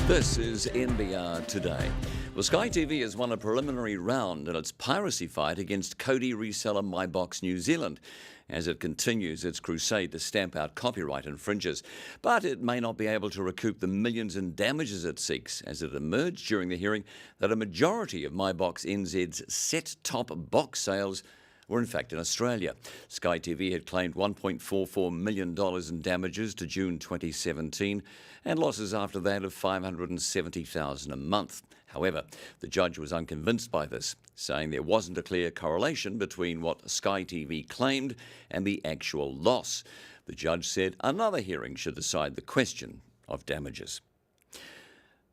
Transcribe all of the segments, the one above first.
This is NBR Today. Well, Sky TV has won a preliminary round in its piracy fight against Cody reseller MyBox New Zealand as it continues its crusade to stamp out copyright infringers. But it may not be able to recoup the millions in damages it seeks, as it emerged during the hearing that a majority of MyBox NZ's set-top box sales were in fact in Australia. Sky TV had claimed $1.44 million in damages to June 2017 and losses after that of $570,000 a month. However, the judge was unconvinced by this, saying there wasn't a clear correlation between what Sky TV claimed and the actual loss. The judge said another hearing should decide the question of damages.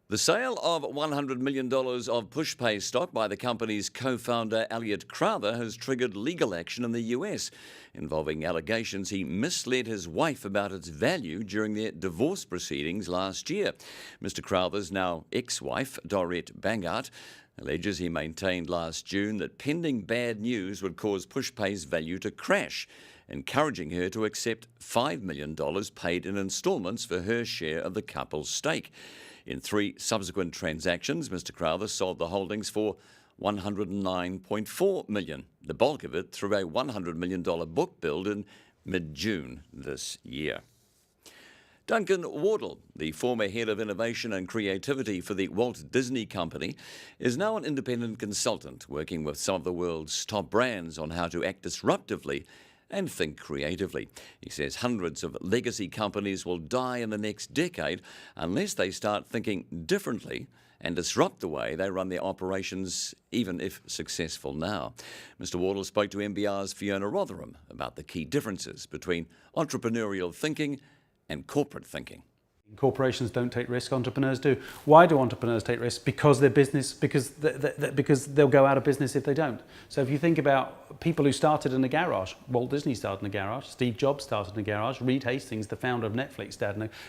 The sale of $100 million of Pushpay stock by the company's co-founder Elliot Crowther has triggered legal action in the US, involving allegations he misled his wife about its value during their divorce proceedings last year. Mr. Crowther's now ex-wife, Dorette Bangart, alleges he maintained last June that pending bad news would cause Pushpay's value to crash, encouraging her to accept $5 million paid in instalments for her share of the couple's stake. In 3 subsequent transactions, Mr. Crowther sold the holdings for $109.4 million, the bulk of it through a $100 million book build in mid-June this year. Duncan Wardle, the former head of innovation and creativity for the Walt Disney Company, is now an independent consultant working with some of the world's top brands on how to act disruptively and think creatively. He says hundreds of legacy companies will die in the next decade unless they start thinking differently and disrupt the way they run their operations, even if successful now. Mr. Wardle spoke to NBR's Fiona Rotherham about the key differences between entrepreneurial thinking and corporate thinking. Corporations don't take risks, entrepreneurs do. Why do entrepreneurs take risks? Because they're business, because they'll go out of business if they don't. So if you think about people who started in a garage, Walt Disney started in a garage, Steve Jobs started in a garage, Reed Hastings, the founder of Netflix,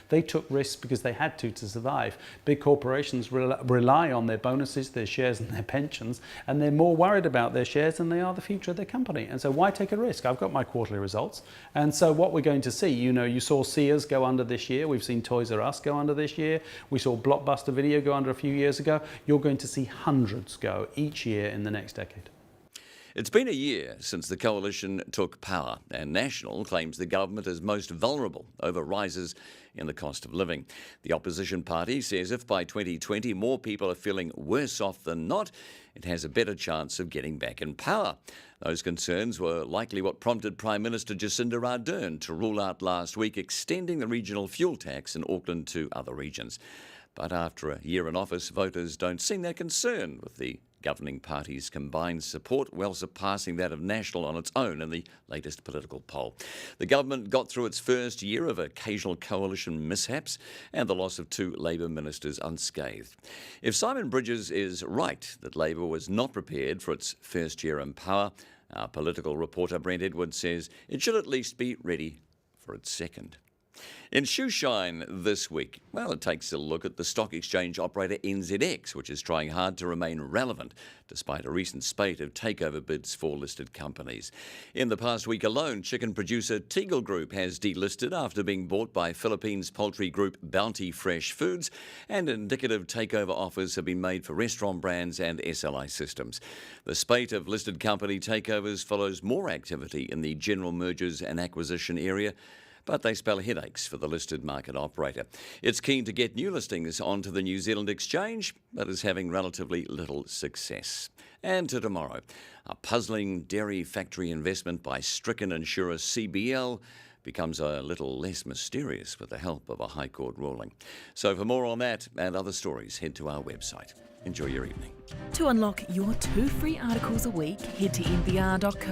they took risks because they had to survive. Big corporations rely on their bonuses, their shares and their pensions, and they're more worried about their shares than they are the future of their company. And so why take a risk? I've got my quarterly results. And so what we're going to see, you saw Sears go under this year, we've seen Toys R Us go under this year. We saw Blockbuster Video go under a few years ago. You're going to see hundreds go each year in the next decade. It's been a year since the coalition took power, and National claims the government is most vulnerable over rises in the cost of living. The opposition party says if by 2020 more people are feeling worse off than not, it has a better chance of getting back in power. Those concerns were likely what prompted Prime Minister Jacinda Ardern to rule out last week extending the regional fuel tax in Auckland to other regions. But after a year in office, voters don't seem that concerned, with the governing party's combined support well surpassing that of National on its own in the latest political poll. The government got through its first year of occasional coalition mishaps and the loss of 2 Labour ministers unscathed. If Simon Bridges is right that Labour was not prepared for its first year in power, our political reporter Brent Edwards says it should at least be ready for its second. In Shoeshine this week, it takes a look at the stock exchange operator NZX, which is trying hard to remain relevant despite a recent spate of takeover bids for listed companies. In the past week alone, chicken producer Tegel Group has delisted after being bought by Philippines poultry group Bounty Fresh Foods, and indicative takeover offers have been made for restaurant brands and SLI systems. The spate of listed company takeovers follows more activity in the general mergers and acquisition area, but they spell headaches for the listed market operator. It's keen to get new listings onto the New Zealand exchange, but is having relatively little success. And to tomorrow, a puzzling dairy factory investment by stricken insurer CBL becomes a little less mysterious with the help of a High Court ruling. So for more on that and other stories, head to our website. Enjoy your evening. To unlock your 2 free articles a week, head to nbr.co.nz.